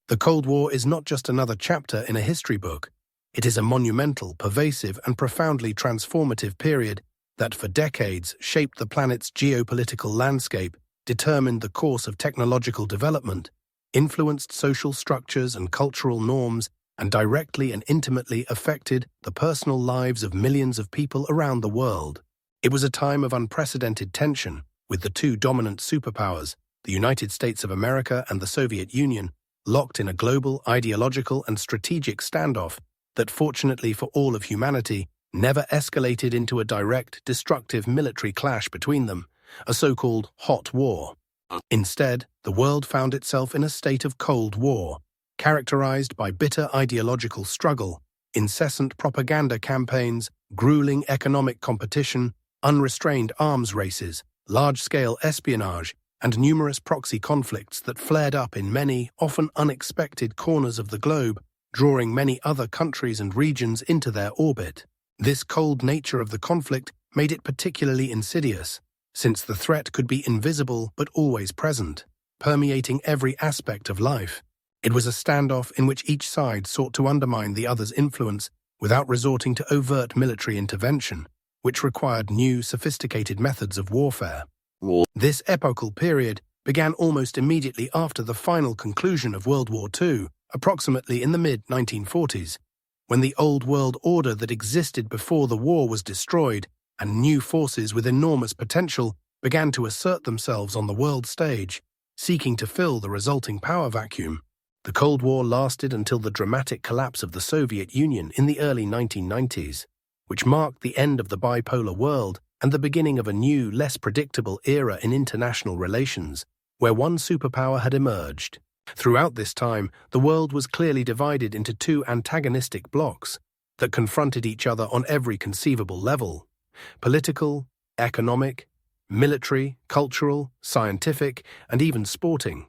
The Cold War is not just another chapter in a history book. It is a monumental, pervasive, and profoundly transformative period that for decades shaped the planet's geopolitical landscape, determined the course of technological development, influenced social structures and cultural norms, and directly and intimately affected the personal lives of millions of people around the world. It was a time of unprecedented tension, with the two dominant superpowers, the United States of America and the Soviet Union, locked in a global, ideological, and strategic standoff that, fortunately for all of humanity, never escalated into a direct, destructive military clash between them, a so-called hot war. Instead, the world found itself in a state of Cold War, characterized by bitter ideological struggle, incessant propaganda campaigns, grueling economic competition, unrestrained arms races, large-scale espionage, and numerous proxy conflicts that flared up in many, often unexpected corners of the globe, drawing many other countries and regions into their orbit. This cold nature of the conflict made it particularly insidious, since the threat could be invisible but always present, permeating every aspect of life. It was a standoff in which each side sought to undermine the other's influence without resorting to overt military intervention, which required new, sophisticated methods of warfare. This epochal period began almost immediately after the final conclusion of World War II, approximately in the mid-1940s, when the old world order that existed before the war was destroyed and new forces with enormous potential began to assert themselves on the world stage, seeking to fill the resulting power vacuum. The Cold War lasted until the dramatic collapse of the Soviet Union in the early 1990s, which marked the end of the bipolar world and the beginning of a new, less predictable era in international relations, where one superpower had emerged. Throughout this time, the world was clearly divided into two antagonistic blocs that confronted each other on every conceivable level: political, economic, military, cultural, scientific, and even sporting.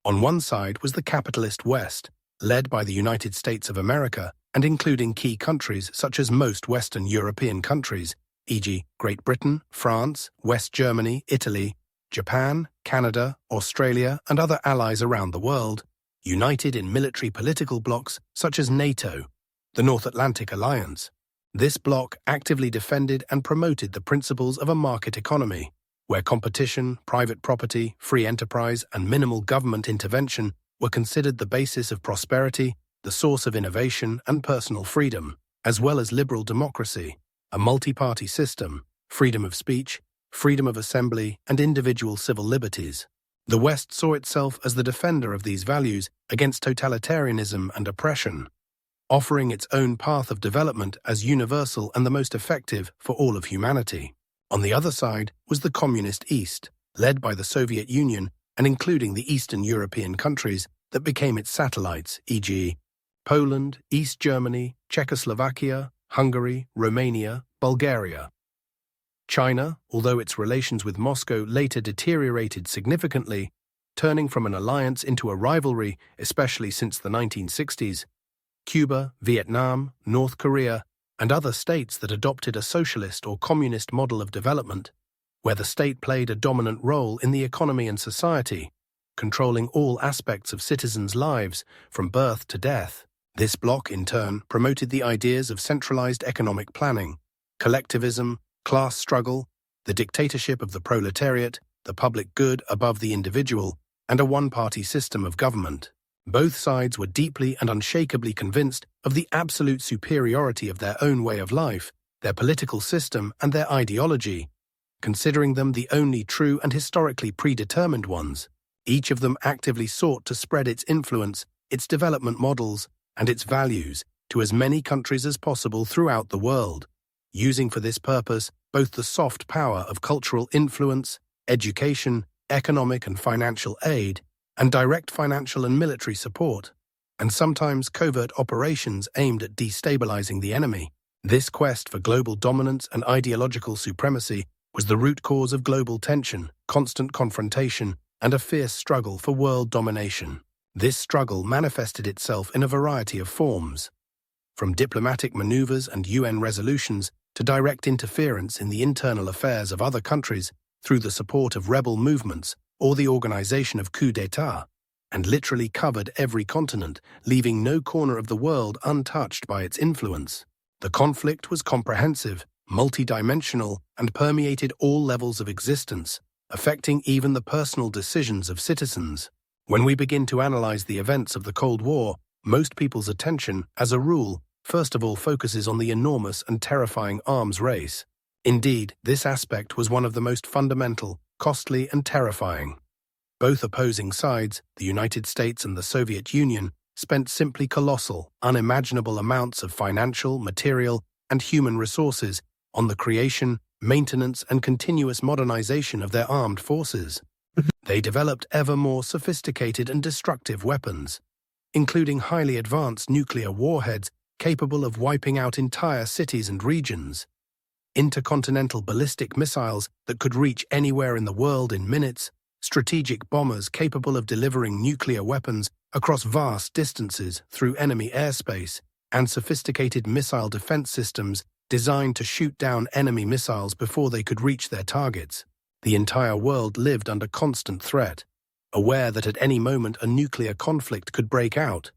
On one side was the capitalist West, led by the United States of America and including key countries such as most Western European countries, e.g. Great Britain, France, West Germany, Italy, Japan, Canada, Australia, and other allies around the world, united in military political blocs such as NATO, the North Atlantic Alliance. This bloc actively defended and promoted the principles of a market economy, where competition, private property, free enterprise, and minimal government intervention were considered the basis of prosperity, the source of innovation and personal freedom, as well as liberal democracy, a multi-party system, freedom of speech, freedom of assembly, and individual civil liberties. The West saw itself as the defender of these values against totalitarianism and oppression, offering its own path of development as universal and the most effective for all of humanity. On the other side was the Communist East, led by the Soviet Union and including the Eastern European countries that became its satellites, e.g. Poland, East Germany, Czechoslovakia, Hungary, Romania, Bulgaria. China, although its relations with Moscow later deteriorated significantly, turning from an alliance into a rivalry, especially since the 1960s, Cuba, Vietnam, North Korea, and other states that adopted a socialist or communist model of development, where the state played a dominant role in the economy and society, controlling all aspects of citizens' lives from birth to death. This bloc, in turn, promoted the ideas of centralized economic planning, collectivism, class struggle, the dictatorship of the proletariat, the public good above the individual, and a one-party system of government. Both sides were deeply and unshakably convinced of the absolute superiority of their own way of life, their political system, and their ideology, considering them the only true and historically predetermined ones. Each of them actively sought to spread its influence, its development models, and its values to as many countries as possible throughout the world, using for this purpose both the soft power of cultural influence, education, economic and financial aid, and direct financial and military support, and sometimes covert operations aimed at destabilizing the enemy. This quest for global dominance and ideological supremacy was the root cause of global tension, constant confrontation, and a fierce struggle for world domination. This struggle manifested itself in a variety of forms, from diplomatic maneuvers and UN resolutions to direct interference in the internal affairs of other countries through the support of rebel movements or the organization of coups d'état. and literally covered every continent, leaving no corner of the world untouched by its influence. The conflict was comprehensive, multidimensional, and permeated all levels of existence, affecting even the personal decisions of citizens. When we begin to analyze the events of the Cold War, most people's attention, as a rule, first of all focuses on the enormous and terrifying arms race. Indeed, this aspect was one of the most fundamental, costly, and terrifying. Both opposing sides, the United States and the Soviet Union, spent simply colossal, unimaginable amounts of financial, material, and human resources on the creation, maintenance, and continuous modernization of their armed forces. They developed ever more sophisticated and destructive weapons, including highly advanced nuclear warheads capable of wiping out entire cities and regions, intercontinental ballistic missiles that could reach anywhere in the world in minutes, strategic bombers capable of delivering nuclear weapons across vast distances through enemy airspace, and sophisticated missile defense systems designed to shoot down enemy missiles before they could reach their targets. The entire world lived under constant threat, aware that at any moment a nuclear conflict could break out,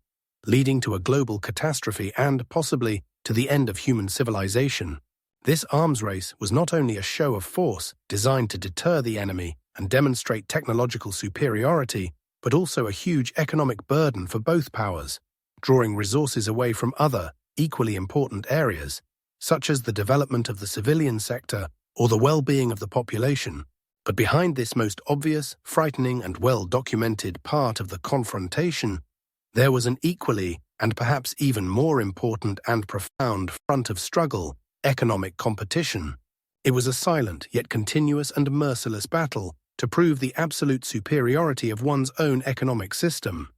leading to a global catastrophe and, possibly, to the end of human civilization. This arms race was not only a show of force designed to deter the enemy and demonstrate technological superiority, but also a huge economic burden for both powers, drawing resources away from other, equally important areas, such as the development of the civilian sector or the well-being of the population. But behind this most obvious, frightening, and well-documented part of the confrontation, there was an equally, and perhaps even more important and profound front of struggle: economic competition. It was a silent yet continuous and merciless battle to prove the absolute superiority of one's own economic system.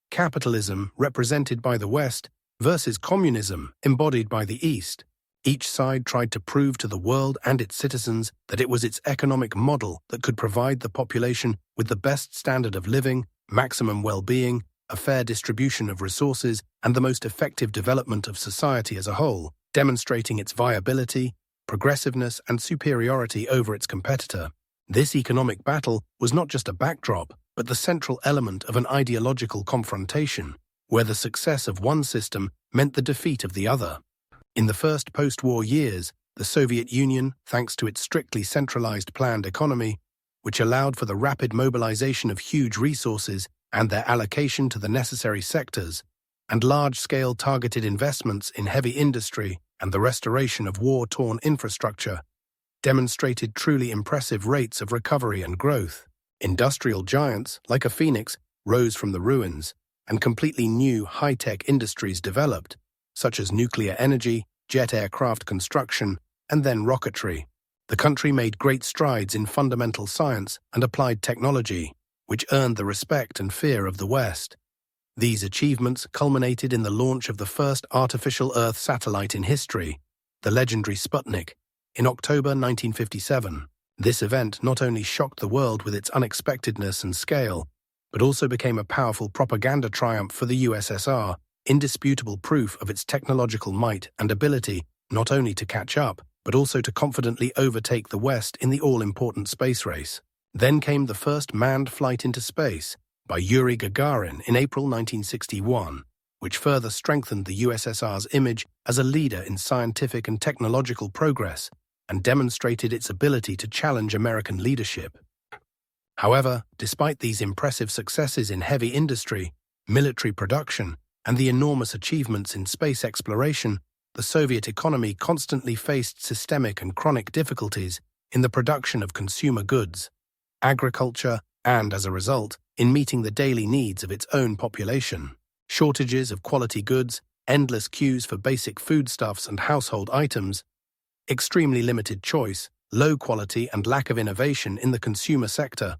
Capitalism, represented by the West, versus communism, embodied by the East. Each side tried to prove to the world and its citizens that it was its economic model that could provide the population with the best standard of living, maximum well-being, a fair distribution of resources, and the most effective development of society as a whole, demonstrating its viability, progressiveness, and superiority over its competitor. This economic battle was not just a backdrop, but the central element of an ideological confrontation, where the success of one system meant the defeat of the other. In the first post-war years, the Soviet Union, thanks to its strictly centralized planned economy, which allowed for the rapid mobilization of huge resources and their allocation to the necessary sectors, and large-scale targeted investments in heavy industry and the restoration of war-torn infrastructure, demonstrated truly impressive rates of recovery and growth. Industrial giants, like a phoenix, rose from the ruins, and completely new high-tech industries developed, such as nuclear energy, jet aircraft construction, and then rocketry. The country made great strides in fundamental science and applied technology, which earned the respect and fear of the West. These achievements culminated in the launch of the first artificial Earth satellite in history, the legendary Sputnik, in October 1957. This event not only shocked the world with its unexpectedness and scale, but also became a powerful propaganda triumph for the USSR, indisputable proof of its technological might and ability not only to catch up, but also to confidently overtake the West in the all-important space race. Then came the first manned flight into space by Yuri Gagarin in April 1961, which further strengthened the USSR's image as a leader in scientific and technological progress and demonstrated its ability to challenge American leadership. However, despite these impressive successes in heavy industry, military production, and the enormous achievements in space exploration, the Soviet economy constantly faced systemic and chronic difficulties in the production of consumer goods, agriculture, and, as a result, in meeting the daily needs of its own population. Shortages of quality goods, endless queues for basic foodstuffs and household items, extremely limited choice, low quality, and lack of innovation in the consumer sector.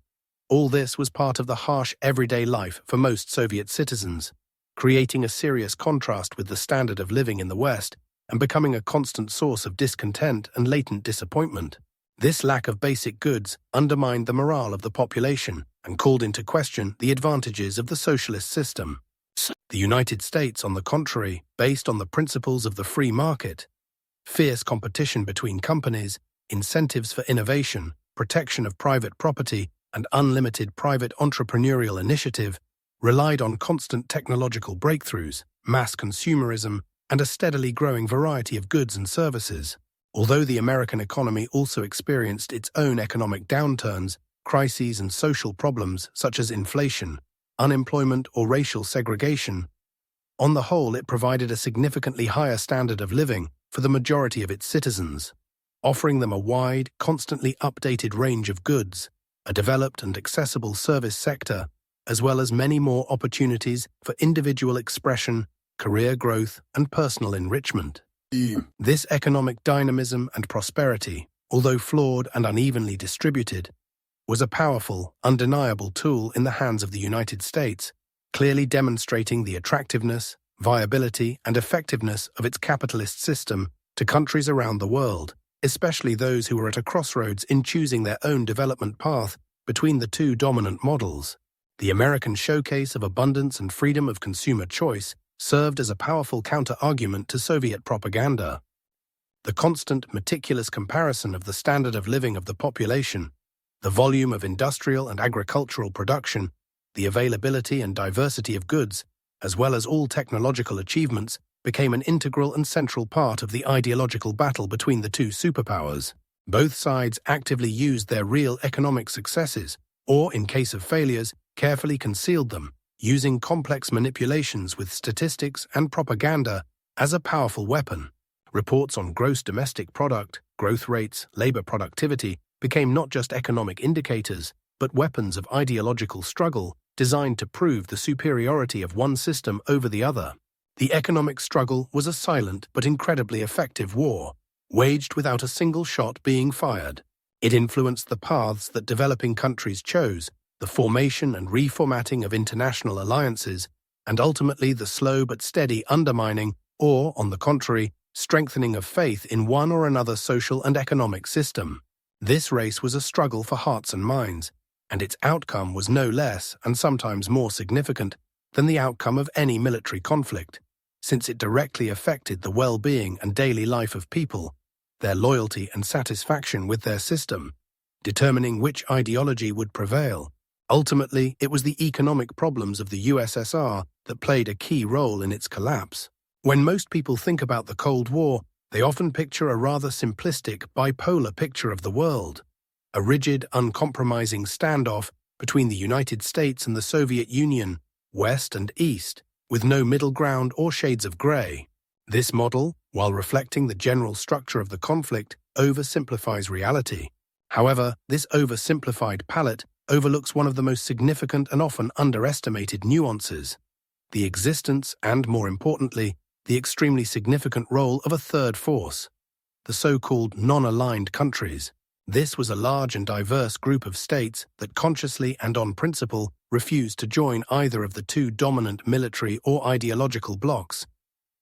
All this was part of the harsh everyday life for most Soviet citizens, creating a serious contrast with the standard of living in the West and becoming a constant source of discontent and latent disappointment. This lack of basic goods undermined the morale of the population and called into question the advantages of the socialist system. The United States, on the contrary, based on the principles of the free market, fierce competition between companies, incentives for innovation, protection of private property, and unlimited private entrepreneurial initiative, relied on constant technological breakthroughs, mass consumerism, and a steadily growing variety of goods and services. Although the American economy also experienced its own economic downturns, crises, and social problems such as inflation, unemployment, or racial segregation, on the whole it provided a significantly higher standard of living for the majority of its citizens, offering them a wide, constantly updated range of goods, a developed and accessible service sector, as well as many more opportunities for individual expression, career growth, and personal enrichment. This economic dynamism and prosperity, although flawed and unevenly distributed, was a powerful, undeniable tool in the hands of the United States, clearly demonstrating the attractiveness, viability, and effectiveness of its capitalist system to countries around the world, especially those who were at a crossroads in choosing their own development path between the two dominant models. The American showcase of abundance and freedom of consumer choice served as a powerful counter-argument to Soviet propaganda. The constant, meticulous comparison of the standard of living of the population, the volume of industrial and agricultural production, the availability and diversity of goods, as well as all technological achievements, became an integral and central part of the ideological battle between the two superpowers. Both sides actively used their real economic successes, or, in case of failures, carefully concealed them, using complex manipulations with statistics and propaganda as a powerful weapon. Reports on gross domestic product, growth rates, labor productivity became not just economic indicators, but weapons of ideological struggle designed to prove the superiority of one system over the other. The economic struggle was a silent but incredibly effective war, waged without a single shot being fired. It influenced the paths that developing countries chose, the formation and reformatting of international alliances, and ultimately the slow but steady undermining, or, on the contrary, strengthening of faith in one or another social and economic system. This race was a struggle for hearts and minds, and its outcome was no less, and sometimes more significant, than the outcome of any military conflict, since it directly affected the well-being and daily life of people, their loyalty and satisfaction with their system, determining which ideology would prevail. Ultimately, it was the economic problems of the USSR that played a key role in its collapse. When most people think about the Cold War, they often picture a rather simplistic, bipolar picture of the world, a rigid, uncompromising standoff between the United States and the Soviet Union, West and East, with no middle ground or shades of gray. This model, while reflecting the general structure of the conflict, oversimplifies reality. However, this oversimplified palette overlooks one of the most significant and often underestimated nuances: the existence and, more importantly, the extremely significant role of a third force, the so-called non-aligned countries. This was a large and diverse group of states that consciously and on principle refused to join either of the two dominant military or ideological blocs,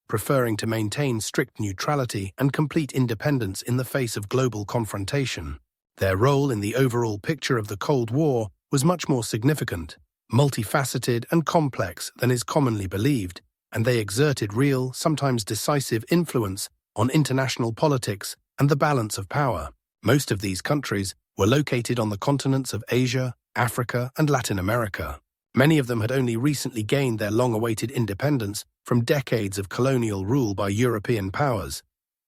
preferring to maintain strict neutrality and complete independence in the face of global confrontation. Their role in the overall picture of the Cold War was much more significant, multifaceted and complex than is commonly believed, and they exerted real, sometimes decisive influence on international politics and the balance of power. Most of these countries were located on the continents of Asia, Africa, and Latin America. Many of them had only recently gained their long-awaited independence from decades of colonial rule by European powers,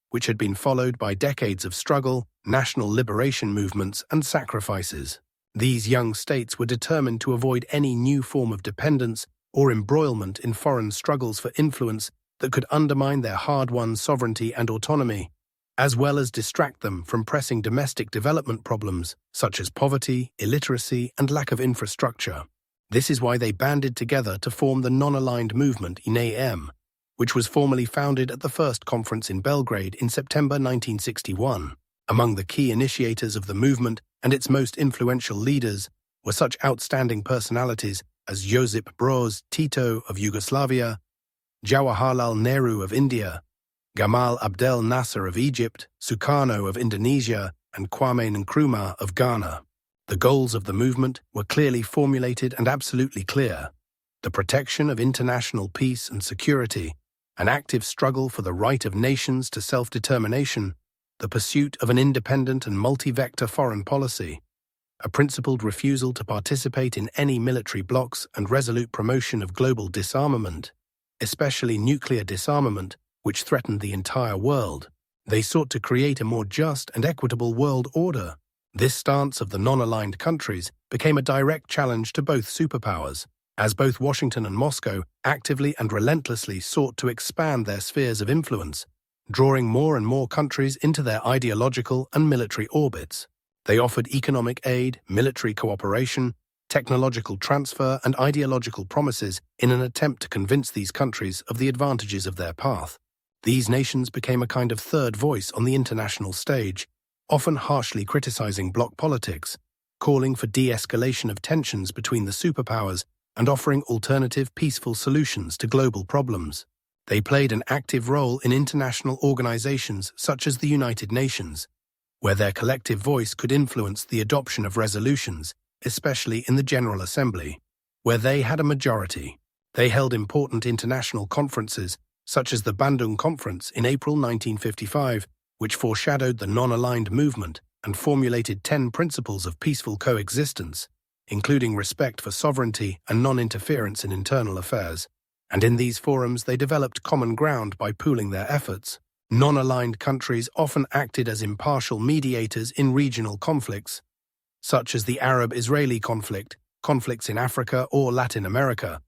which had been followed by decades of struggle, national liberation movements, and sacrifices. These young states were determined to avoid any new form of dependence or embroilment in foreign struggles for influence that could undermine their hard-won sovereignty and autonomy, as well as distract them from pressing domestic development problems such as poverty, illiteracy, and lack of infrastructure. This is why they banded together to form the non-aligned movement INEM, which was formally founded at the first conference in Belgrade in September 1961. Among the key initiators of the movement and its most influential leaders were such outstanding personalities as Josip Broz Tito of Yugoslavia, Jawaharlal Nehru of India, Gamal Abdel Nasser of Egypt, Sukarno of Indonesia, and Kwame Nkrumah of Ghana. The goals of the movement were clearly formulated and absolutely clear: the protection of international peace and security, an active struggle for the right of nations to self-determination, the pursuit of an independent and multi-vector foreign policy, a principled refusal to participate in any military blocs and resolute promotion of global disarmament, especially nuclear disarmament, which threatened the entire world. They sought to create a more just and equitable world order. This stance of the non-aligned countries became a direct challenge to both superpowers, as both Washington and Moscow actively and relentlessly sought to expand their spheres of influence, drawing more and more countries into their ideological and military orbits. They offered economic aid, military cooperation, technological transfer, and ideological promises in an attempt to convince these countries of the advantages of their path. These nations became a kind of third voice on the international stage, often harshly criticizing bloc politics, calling for de-escalation of tensions between the superpowers and offering alternative peaceful solutions to global problems. They played an active role in international organizations such as the United Nations, where their collective voice could influence the adoption of resolutions, especially in the General Assembly, where they had a majority. They held important international conferences, such as the Bandung Conference in April 1955, which foreshadowed the non-aligned movement and formulated 10 principles of peaceful coexistence, including respect for sovereignty and non-interference in internal affairs. And in these forums they developed common ground by pooling their efforts. Non-aligned countries often acted as impartial mediators in regional conflicts, such as the Arab-Israeli conflict, conflicts in Africa or Latin America,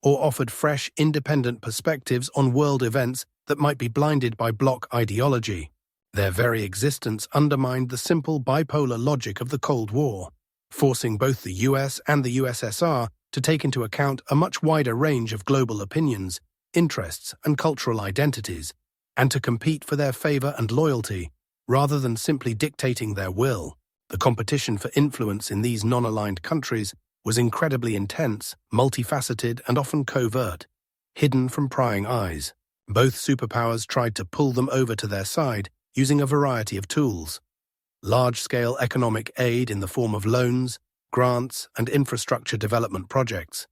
or offered fresh, independent perspectives on world events that might be blinded by bloc ideology. Their very existence undermined the simple bipolar logic of the Cold War, forcing both the US and the USSR to take into account a much wider range of global opinions, interests, and cultural identities, and to compete for their favor and loyalty, rather than simply dictating their will. The competition for influence in these non-aligned countries was incredibly intense, multifaceted, and often covert, hidden from prying eyes. Both superpowers tried to pull them over to their side using a variety of tools. Large-scale economic aid in the form of loans, grants, and infrastructure development projects.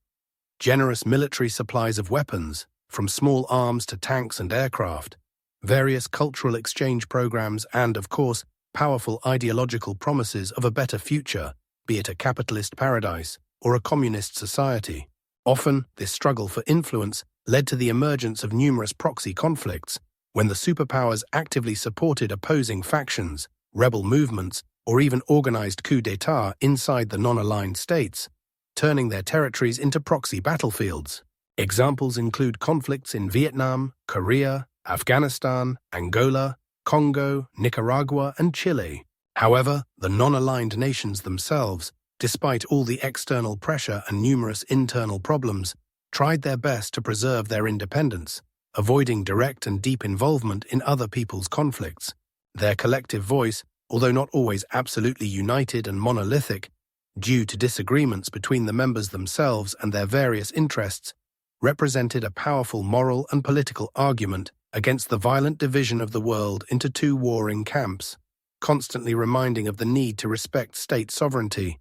Generous military supplies of weapons, from small arms to tanks and aircraft. Various cultural exchange programs and, of course, powerful ideological promises of a better future, be it a capitalist paradise or a communist society. Often, this struggle for influence led to the emergence of numerous proxy conflicts, when the superpowers actively supported opposing factions, rebel movements, or even organized coups d'état inside the non-aligned states, turning their territories into proxy battlefields. Examples include conflicts in Vietnam, Korea, Afghanistan, Angola, Congo, Nicaragua, and Chile. However, the non-aligned nations themselves, despite all the external pressure and numerous internal problems, tried their best to preserve their independence, avoiding direct and deep involvement in other people's conflicts. Their collective voice, although not always absolutely united and monolithic, due to disagreements between the members themselves and their various interests, represented a powerful moral and political argument against the violent division of the world into two warring camps, constantly reminding of the need to respect state sovereignty,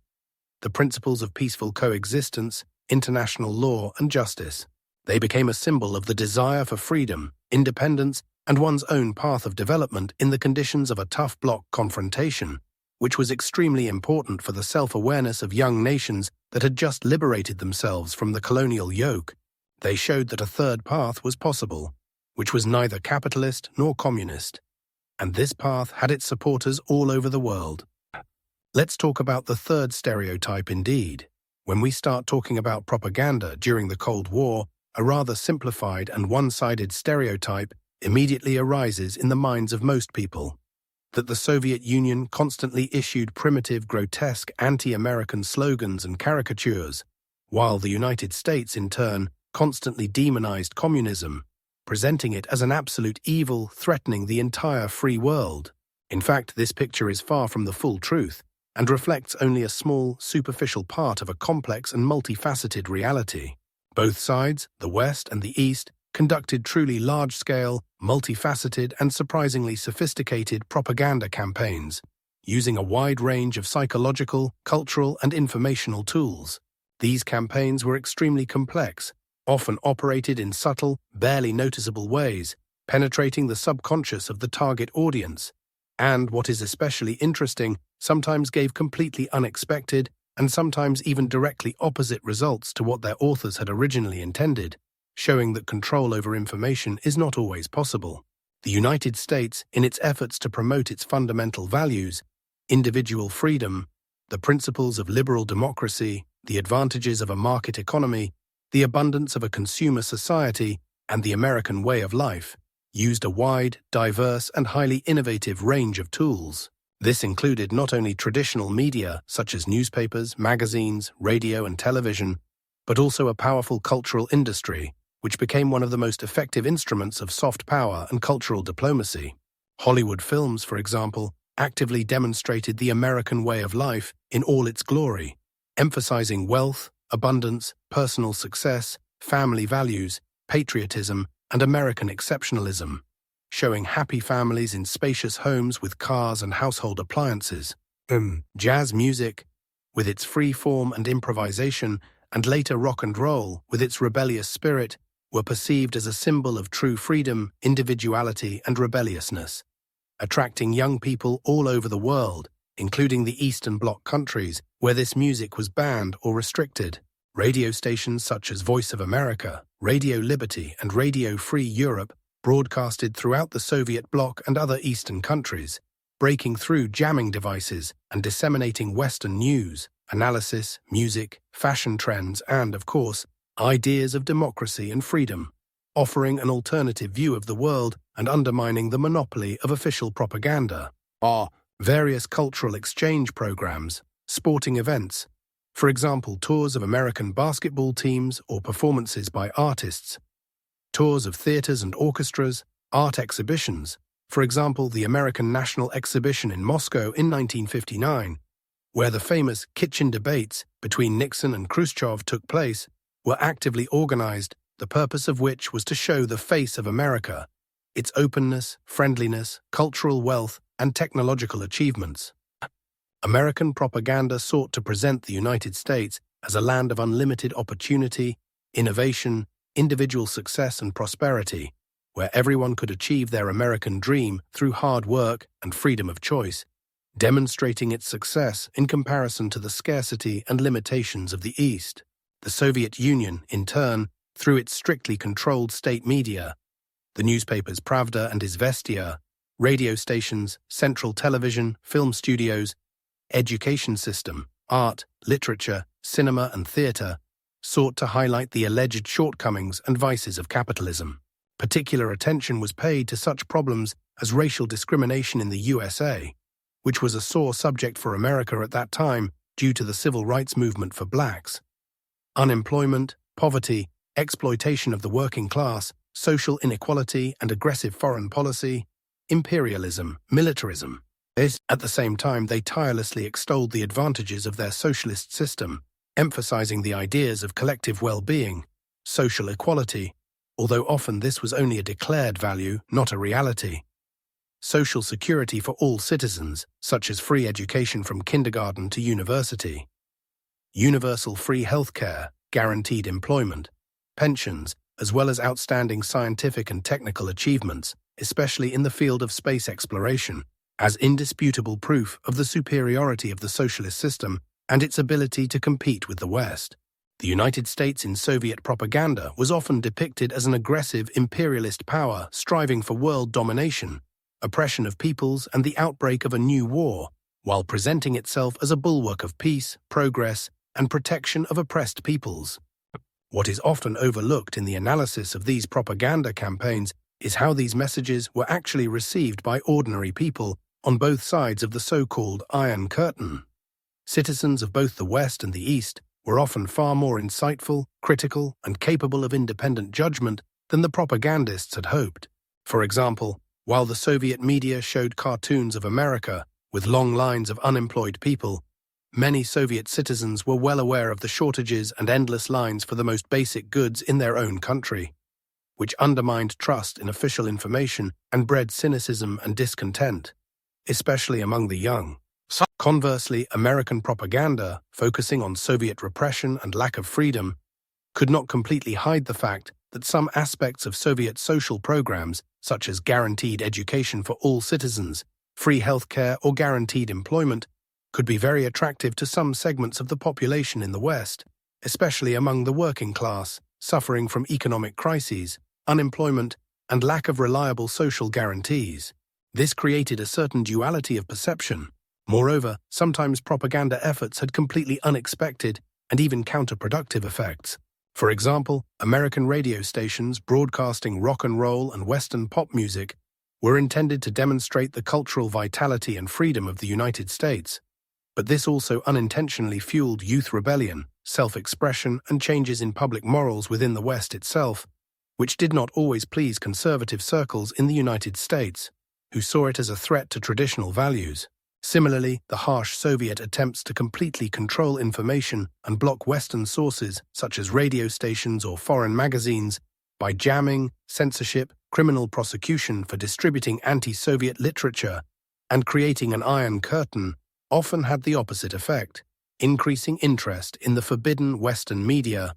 the principles of peaceful coexistence, international law, and justice. They became a symbol of the desire for freedom, independence, and one's own path of development in the conditions of a tough bloc confrontation, which was extremely important for the self-awareness of young nations that had just liberated themselves from the colonial yoke. They showed that a third path was possible, which was neither capitalist nor communist, and this path had its supporters all over the world. Let's talk about the third stereotype indeed. When we start talking about propaganda during the Cold War, a rather simplified and one-sided stereotype immediately arises in the minds of most people, that the Soviet Union constantly issued primitive, grotesque, anti-American slogans and caricatures, while the United States, in turn, constantly demonized communism, presenting it as an absolute evil threatening the entire free world. In fact, this picture is far from the full truth and reflects only a small, superficial part of a complex and multifaceted reality. Both sides, the West and the East, conducted truly large-scale, multifaceted, and surprisingly sophisticated propaganda campaigns, using a wide range of psychological, cultural, and informational tools. These campaigns were extremely complex, often operated in subtle, barely noticeable ways, penetrating the subconscious of the target audience, And what is especially interesting, sometimes gave completely unexpected and sometimes even directly opposite results to what their authors had originally intended, showing that control over information is not always possible. The United States, in its efforts to promote its fundamental values, individual freedom, the principles of liberal democracy, the advantages of a market economy, the abundance of a consumer society, and the American way of life, used a wide, diverse, and highly innovative range of tools. This included not only traditional media, such as newspapers, magazines, radio, and television, but also a powerful cultural industry, which became one of the most effective instruments of soft power and cultural diplomacy. Hollywood films, for example, actively demonstrated the American way of life in all its glory, emphasizing wealth, abundance, personal success, family values, patriotism, and American exceptionalism, showing happy families in spacious homes with cars and household appliances. Jazz music, with its free form and improvisation, and later rock and roll, with its rebellious spirit, were perceived as a symbol of true freedom, individuality, and rebelliousness, attracting young people all over the world, including the Eastern Bloc countries, where this music was banned or restricted. Radio stations such as Voice of America, Radio Liberty, and Radio Free Europe broadcasted throughout the Soviet bloc and other Eastern countries, breaking through jamming devices and disseminating Western news, analysis, music, fashion trends, and, of course, ideas of democracy and freedom, offering an alternative view of the world and undermining the monopoly of official propaganda. Various cultural exchange programs, sporting events, for example, tours of American basketball teams or performances by artists, tours of theaters and orchestras, art exhibitions, for example, the American National Exhibition in Moscow in 1959, where the famous kitchen debates between Nixon and Khrushchev took place, were actively organized, the purpose of which was to show the face of America, its openness, friendliness, cultural wealth, and technological achievements. American propaganda sought to present the United States as a land of unlimited opportunity, innovation, individual success, and prosperity, where everyone could achieve their American dream through hard work and freedom of choice, demonstrating its success in comparison to the scarcity and limitations of the East. The Soviet Union, in turn, through its strictly controlled state media, the newspapers Pravda and Izvestia, radio stations, central television, film studios, education system, art, literature, cinema, and theater, sought to highlight the alleged shortcomings and vices of capitalism. Particular attention was paid to such problems as racial discrimination in the USA, which was a sore subject for America at that time due to the civil rights movement for blacks. Unemployment, poverty, exploitation of the working class, social inequality, and aggressive foreign policy, imperialism, militarism. At the same time, they tirelessly extolled the advantages of their socialist system, emphasizing the ideas of collective well-being, social equality, although often this was only a declared value, not a reality. Social security for all citizens, such as free education from kindergarten to university, universal free healthcare, guaranteed employment, pensions, as well as outstanding scientific and technical achievements, especially in the field of space exploration, as indisputable proof of the superiority of the socialist system and its ability to compete with the West. The United States in Soviet propaganda was often depicted as an aggressive imperialist power striving for world domination, oppression of peoples, and the outbreak of a new war, while presenting itself as a bulwark of peace, progress, and protection of oppressed peoples. What is often overlooked in the analysis of these propaganda campaigns is how these messages were actually received by ordinary people on both sides of the so-called Iron Curtain. Citizens of both the West and the East were often far more insightful, critical, and capable of independent judgment than the propagandists had hoped. For example, while the Soviet media showed cartoons of America with long lines of unemployed people, many Soviet citizens were well aware of the shortages and endless lines for the most basic goods in their own country, which undermined trust in official information and bred cynicism and discontent, especially among the young. Conversely, American propaganda, focusing on Soviet repression and lack of freedom, could not completely hide the fact that some aspects of Soviet social programs, such as guaranteed education for all citizens, Free healthcare or guaranteed employment could be very attractive to some segments of the population in the West, especially among the working class, suffering from economic crises, unemployment, and lack of reliable social guarantees. This created a certain duality of perception. Moreover, sometimes propaganda efforts had completely unexpected and even counterproductive effects. For example, American radio stations broadcasting rock and roll and Western pop music were intended to demonstrate the cultural vitality and freedom of the United States. But this also unintentionally fueled youth rebellion, self-expression, and changes in public morals within the West itself, which did not always please conservative circles in the United States, who saw it as a threat to traditional values. Similarly, the harsh Soviet attempts to completely control information and block Western sources, such as radio stations or foreign magazines, by jamming, censorship, criminal prosecution for distributing anti-Soviet literature, and creating an Iron Curtain, often had the opposite effect, increasing interest in the forbidden Western media,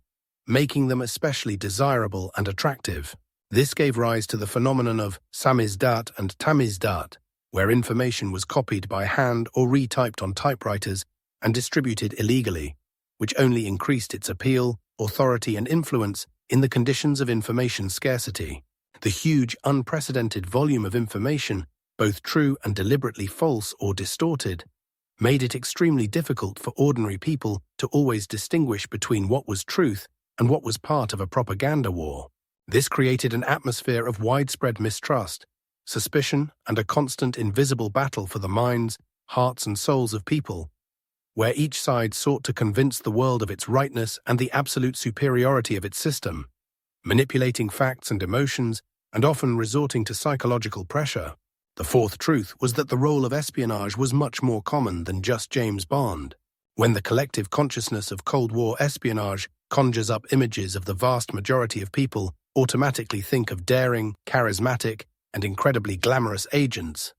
making them especially desirable and attractive. This gave rise to the phenomenon of samizdat and tamizdat, where information was copied by hand or retyped on typewriters and distributed illegally, which only increased its appeal, authority, and influence in the conditions of information scarcity. The huge, unprecedented volume of information, both true and deliberately false or distorted, made it extremely difficult for ordinary people to always distinguish between what was truth and what was part of a propaganda war. This created an atmosphere of widespread mistrust, suspicion, and a constant invisible battle for the minds, hearts, and souls of people, where each side sought to convince the world of its rightness and the absolute superiority of its system, manipulating facts and emotions, and often resorting to psychological pressure. The fourth truth was that the role of espionage was much more common than just James Bond. When the collective consciousness of Cold War espionage conjures up images of the vast majority of people automatically think of daring, charismatic, and incredibly glamorous agents,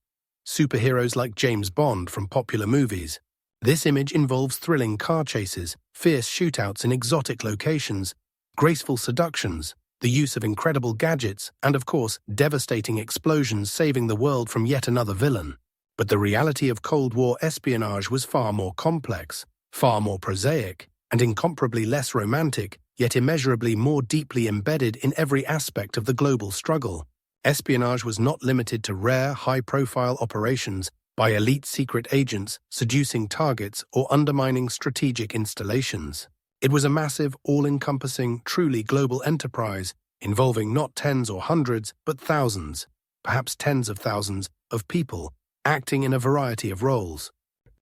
superheroes like James Bond from popular movies. This image involves thrilling car chases, fierce shootouts in exotic locations, graceful seductions, the use of incredible gadgets, and of course, devastating explosions saving the world from yet another villain. But the reality of Cold War espionage was far more complex, far more prosaic, and incomparably less romantic, yet immeasurably more deeply embedded in every aspect of the global struggle. Espionage was not limited to rare, high-profile operations by elite secret agents seducing targets or undermining strategic installations. It was a massive, all-encompassing, truly global enterprise involving not tens or hundreds, but thousands, perhaps tens of thousands, of people acting in a variety of roles.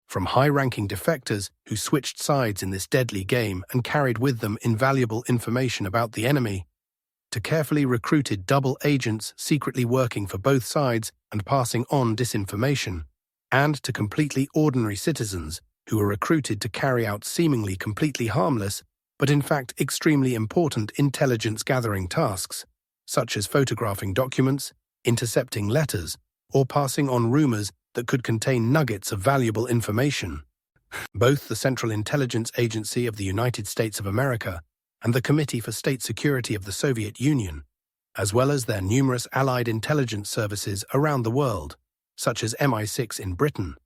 From high-ranking defectors who switched sides in this deadly game and carried with them invaluable information about the enemy, to carefully recruited double agents secretly working for both sides and passing on disinformation, and to completely ordinary citizens who were recruited to carry out seemingly completely harmless, but in fact extremely important intelligence-gathering tasks, such as photographing documents, intercepting letters, or passing on rumors that could contain nuggets of valuable information. Both the Central Intelligence Agency of the United States of America and the Committee for State Security of the Soviet Union, as well as their numerous allied intelligence services around the world, such as MI6 in Britain,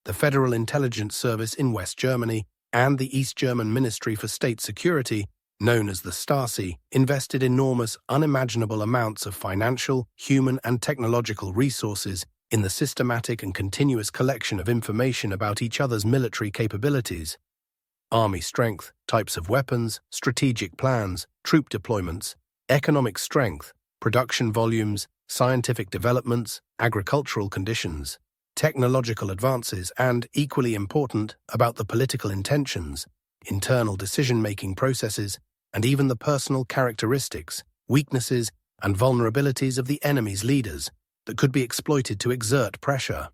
the Federal Intelligence Service in West Germany, and the East German Ministry for State Security, known as the Stasi, invested enormous, unimaginable amounts of financial, human, and technological resources in the systematic and continuous collection of information about each other's military capabilities, army strength, types of weapons, strategic plans, troop deployments, economic strength, production volumes, scientific developments, agricultural conditions, technological advances, and, equally important, about the political intentions, internal decision-making processes, and even the personal characteristics, weaknesses, and vulnerabilities of the enemy's leaders that could be exploited to exert pressure.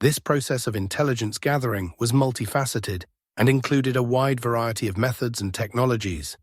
This process of intelligence gathering was multifaceted and included a wide variety of methods and technologies,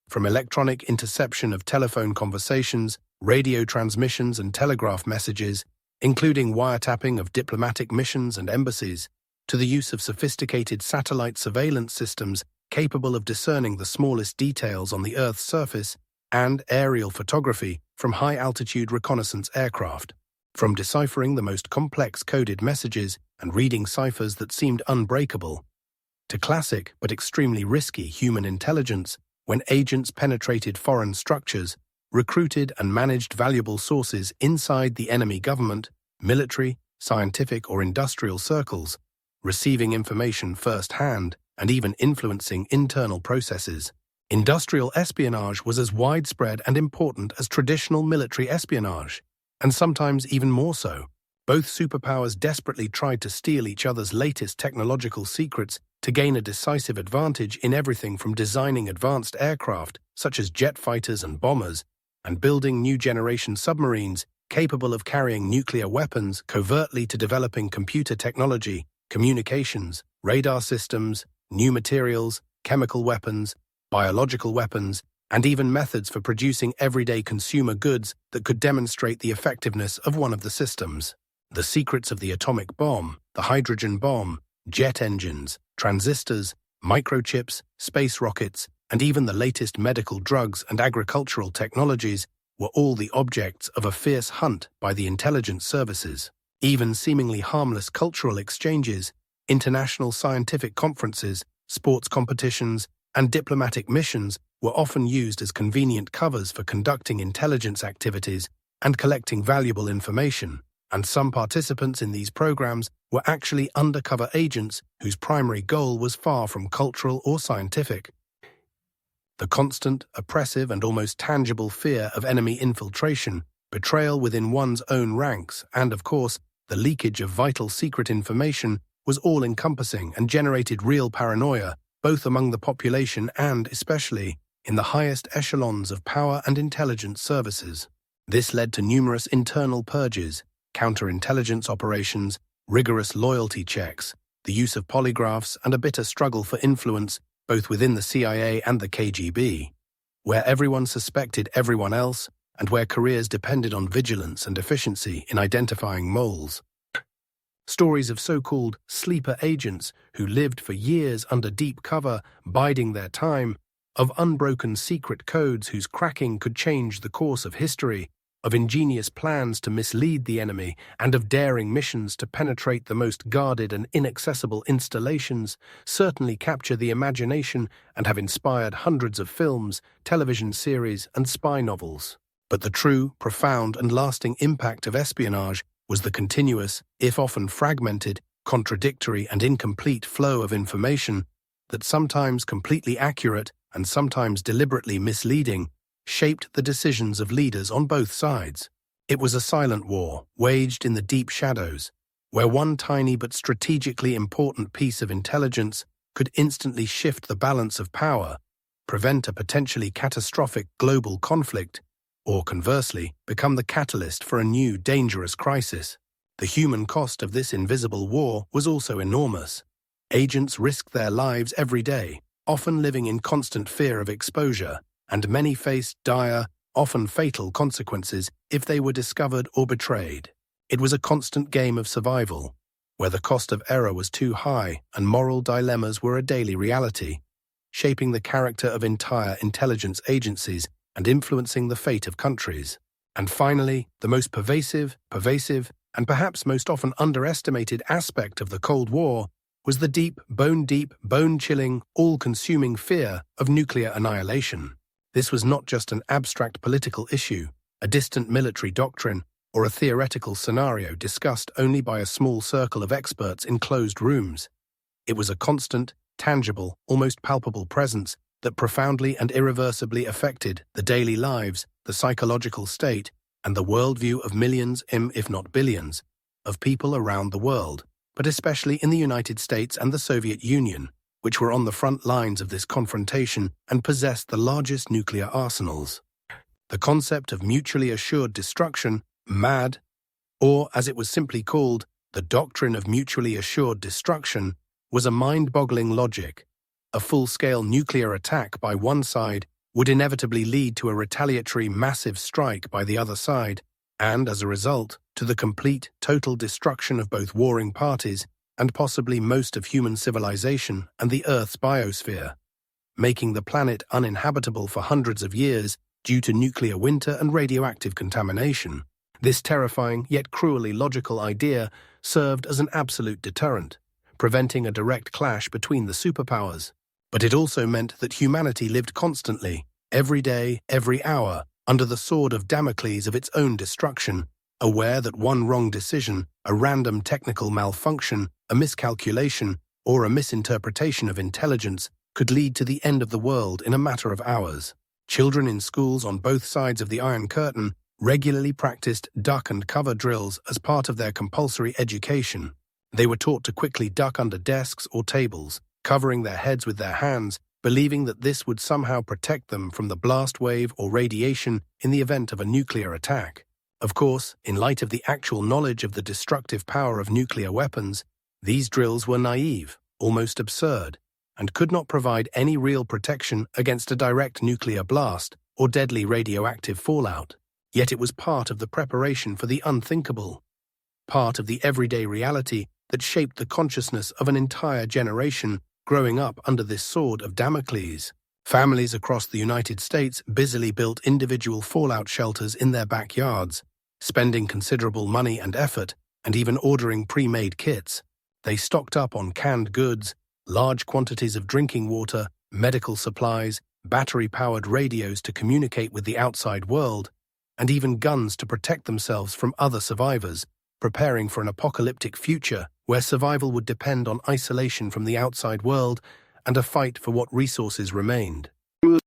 from electronic interception of telephone conversations, radio transmissions, and telegraph messages, including wiretapping of diplomatic missions and embassies, to the use of sophisticated satellite surveillance systems capable of discerning the smallest details on the Earth's surface, and aerial photography from high-altitude reconnaissance aircraft. From deciphering the most complex coded messages and reading ciphers that seemed unbreakable, to classic but extremely risky human intelligence when agents penetrated foreign structures, recruited and managed valuable sources inside the enemy government, military, scientific or industrial circles, receiving information firsthand and even influencing internal processes. Industrial espionage was as widespread and important as traditional military espionage, and sometimes even more so. Both superpowers desperately tried to steal each other's latest technological secrets to gain a decisive advantage in everything from designing advanced aircraft, such as jet fighters and bombers, and building new-generation submarines capable of carrying nuclear weapons covertly to developing computer technology, communications, radar systems, new materials, chemical weapons, biological weapons, and even methods for producing everyday consumer goods that could demonstrate the effectiveness of one of the systems. The secrets of the atomic bomb, the hydrogen bomb, jet engines, transistors, microchips, space rockets, and even the latest medical drugs and agricultural technologies were all the objects of a fierce hunt by the intelligence services. Even seemingly harmless cultural exchanges, international scientific conferences, sports competitions, and diplomatic missions were often used as convenient covers for conducting intelligence activities and collecting valuable information, and some participants in these programs were actually undercover agents whose primary goal was far from cultural or scientific. The constant, oppressive, and almost tangible fear of enemy infiltration, betrayal within one's own ranks, and, of course, the leakage of vital secret information was all-encompassing and generated real paranoia, both among the population and, especially, in the highest echelons of power and intelligence services. This led to numerous internal purges, counterintelligence operations, rigorous loyalty checks, the use of polygraphs, and a bitter struggle for influence both within the CIA and the KGB, where everyone suspected everyone else and where careers depended on vigilance and efficiency in identifying moles. Stories of so-called sleeper agents who lived for years under deep cover, biding their time, of unbroken secret codes whose cracking could change the course of history, of ingenious plans to mislead the enemy, and of daring missions to penetrate the most guarded and inaccessible installations, certainly capture the imagination and have inspired hundreds of films, television series, and spy novels. But the true, profound, and lasting impact of espionage was the continuous, if often fragmented, contradictory, and incomplete flow of information that, sometimes completely accurate and sometimes deliberately misleading, shaped the decisions of leaders on both sides. It was a silent war, waged in the deep shadows, where one tiny but strategically important piece of intelligence could instantly shift the balance of power, prevent a potentially catastrophic global conflict, or conversely, become the catalyst for a new, dangerous crisis. The human cost of this invisible war was also enormous. Agents risked their lives every day, often living in constant fear of exposure, and many faced dire, often fatal consequences if they were discovered or betrayed. It was a constant game of survival, where the cost of error was too high and moral dilemmas were a daily reality, shaping the character of entire intelligence agencies and influencing the fate of countries. And finally, the most pervasive, and perhaps most often underestimated aspect of the Cold War was the deep, bone-chilling, all-consuming fear of nuclear annihilation. This was not just an abstract political issue, a distant military doctrine, or a theoretical scenario discussed only by a small circle of experts in closed rooms. It was a constant, tangible, almost palpable presence that profoundly and irreversibly affected the daily lives, the psychological state, and the worldview of millions, if not billions, of people around the world, but especially in the United States and the Soviet Union, which were on the front lines of this confrontation and possessed the largest nuclear arsenals. The concept of mutually assured destruction, MAD, or as it was simply called, the doctrine of mutually assured destruction, was a mind-boggling logic. A full-scale nuclear attack by one side would inevitably lead to a retaliatory massive strike by the other side, and, as a result, to the complete, total destruction of both warring parties and possibly most of human civilization and the Earth's biosphere, making the planet uninhabitable for hundreds of years due to nuclear winter and radioactive contamination. This terrifying yet cruelly logical idea served as an absolute deterrent, preventing a direct clash between the superpowers. But it also meant that humanity lived constantly, every day, every hour, under the sword of Damocles of its own destruction, aware that one wrong decision, a random technical malfunction, a miscalculation, or a misinterpretation of intelligence could lead to the end of the world in a matter of hours. Children in schools on both sides of the Iron Curtain regularly practiced duck and cover drills as part of their compulsory education. They were taught to quickly duck under desks or tables, covering their heads with their hands, believing that this would somehow protect them from the blast wave or radiation in the event of a nuclear attack. Of course, in light of the actual knowledge of the destructive power of nuclear weapons, these drills were naive, almost absurd, and could not provide any real protection against a direct nuclear blast or deadly radioactive fallout. Yet it was part of the preparation for the unthinkable, part of the everyday reality that shaped the consciousness of an entire generation growing up under this sword of Damocles. Families across the United States busily built individual fallout shelters in their backyards, spending considerable money and effort, and even ordering pre-made kits. They stocked up on canned goods, large quantities of drinking water, medical supplies, battery-powered radios to communicate with the outside world, and even guns to protect themselves from other survivors, preparing for an apocalyptic future where survival would depend on isolation from the outside world and a fight for what resources remained.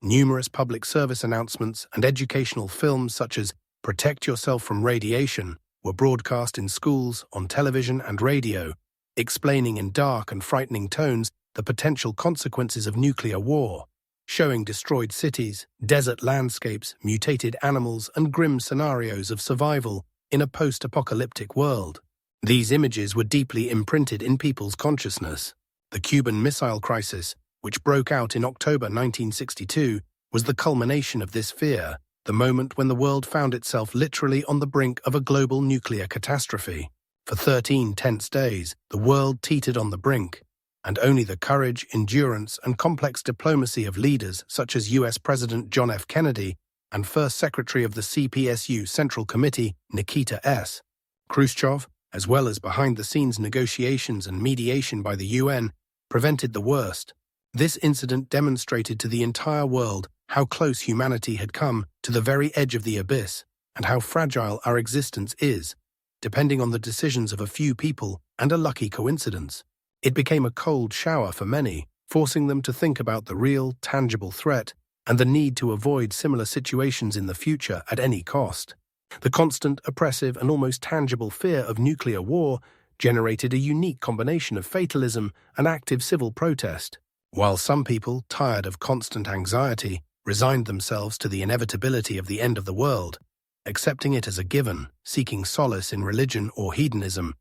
Numerous public service announcements and educational films such as Protect Yourself from Radiation were broadcast in schools, on television and radio, explaining in dark and frightening tones the potential consequences of nuclear war, showing destroyed cities, desert landscapes, mutated animals, and grim scenarios of survival in a post-apocalyptic world. These images were deeply imprinted in people's consciousness. The Cuban Missile Crisis, which broke out in October 1962, was the culmination of this fear, the moment when the world found itself literally on the brink of a global nuclear catastrophe. For 13 tense days, the world teetered on the brink, and only the courage, endurance, and complex diplomacy of leaders such as U.S. President John F. Kennedy and First Secretary of the CPSU Central Committee, Nikita S. Khrushchev, as well as behind-the-scenes negotiations and mediation by the UN, prevented the worst. This incident demonstrated to the entire world how close humanity had come to the very edge of the abyss and how fragile our existence is, depending on the decisions of a few people and a lucky coincidence. It became a cold shower for many, forcing them to think about the real, tangible threat and the need to avoid similar situations in the future at any cost. The constant, oppressive, and almost tangible fear of nuclear war generated a unique combination of fatalism and active civil protest. While some people, tired of constant anxiety, resigned themselves to the inevitability of the end of the world, accepting it as a given, seeking solace in religion or hedonism,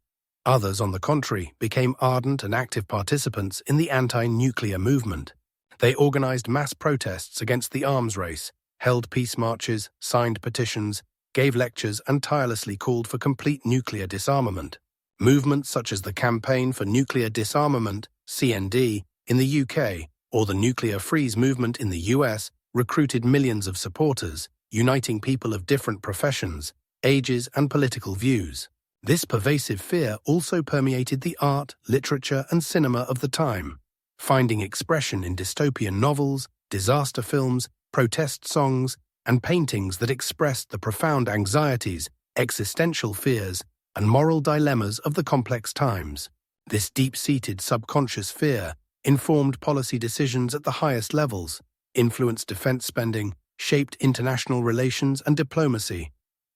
others, on the contrary, became ardent and active participants in the anti-nuclear movement. They organized mass protests against the arms race, held peace marches, signed petitions, gave lectures, and tirelessly called for complete nuclear disarmament. Movements such as the Campaign for Nuclear Disarmament, CND, in the UK, or the Nuclear Freeze movement in the US recruited millions of supporters, uniting people of different professions, ages, and political views. This pervasive fear also permeated the art, literature, and cinema of the time, finding expression in dystopian novels, disaster films, protest songs, and paintings that expressed the profound anxieties, existential fears, and moral dilemmas of the complex times. This deep-seated subconscious fear informed policy decisions at the highest levels, influenced defense spending, shaped international relations and diplomacy,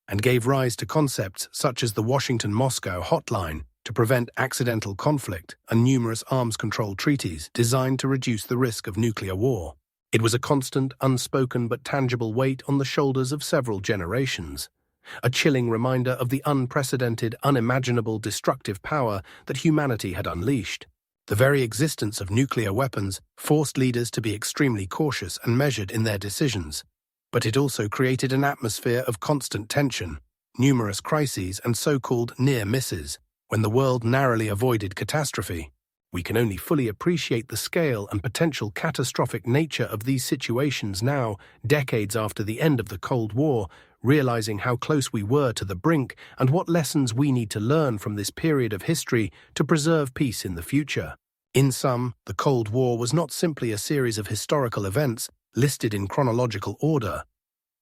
and gave rise to concepts such as the Washington-Moscow Hotline to prevent accidental conflict and numerous arms control treaties designed to reduce the risk of nuclear war. It was a constant, unspoken but tangible weight on the shoulders of several generations, a chilling reminder of the unprecedented, unimaginable destructive power that humanity had unleashed. The very existence of nuclear weapons forced leaders to be extremely cautious and measured in their decisions, but it also created an atmosphere of constant tension, numerous crises, and so-called near misses, when the world narrowly avoided catastrophe. We can only fully appreciate the scale and potential catastrophic nature of these situations now, decades after the end of the Cold War, realizing how close we were to the brink and what lessons we need to learn from this period of history to preserve peace in the future. In sum, the Cold War was not simply a series of historical events listed in chronological order.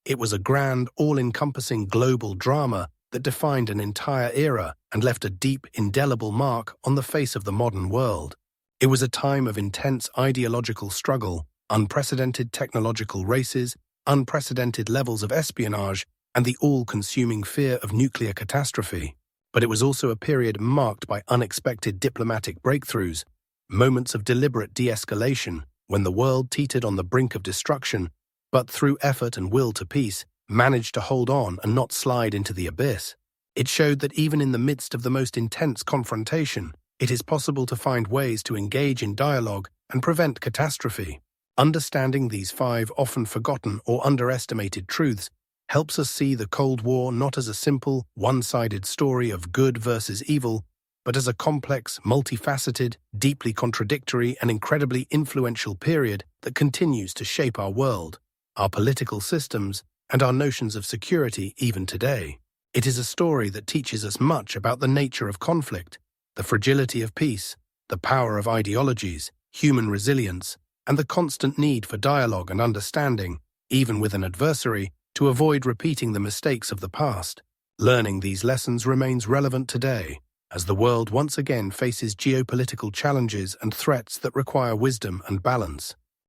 It was a grand, all-encompassing global drama that defined an entire era and left a deep, indelible mark on the face of the modern world. It was a time of intense ideological struggle, unprecedented technological races, unprecedented levels of espionage, and the all-consuming fear of nuclear catastrophe. But it was also a period marked by unexpected diplomatic breakthroughs, moments of deliberate de-escalation when the world teetered on the brink of destruction, but through effort and will to peace, managed to hold on and not slide into the abyss. It showed that even in the midst of the most intense confrontation, it is possible to find ways to engage in dialogue and prevent catastrophe. Understanding these 5 often forgotten or underestimated truths helps us see the Cold War not as a simple, one-sided story of good versus evil, but as a complex, multifaceted, deeply contradictory, and incredibly influential period that continues to shape our world, our political systems, and our notions of security even today. It is a story that teaches us much about the nature of conflict, the fragility of peace, the power of ideologies, human resilience, and the constant need for dialogue and understanding, even with an adversary, to avoid repeating the mistakes of the past. Learning these lessons remains relevant today, as the world once again faces geopolitical challenges and threats that require wisdom and balance.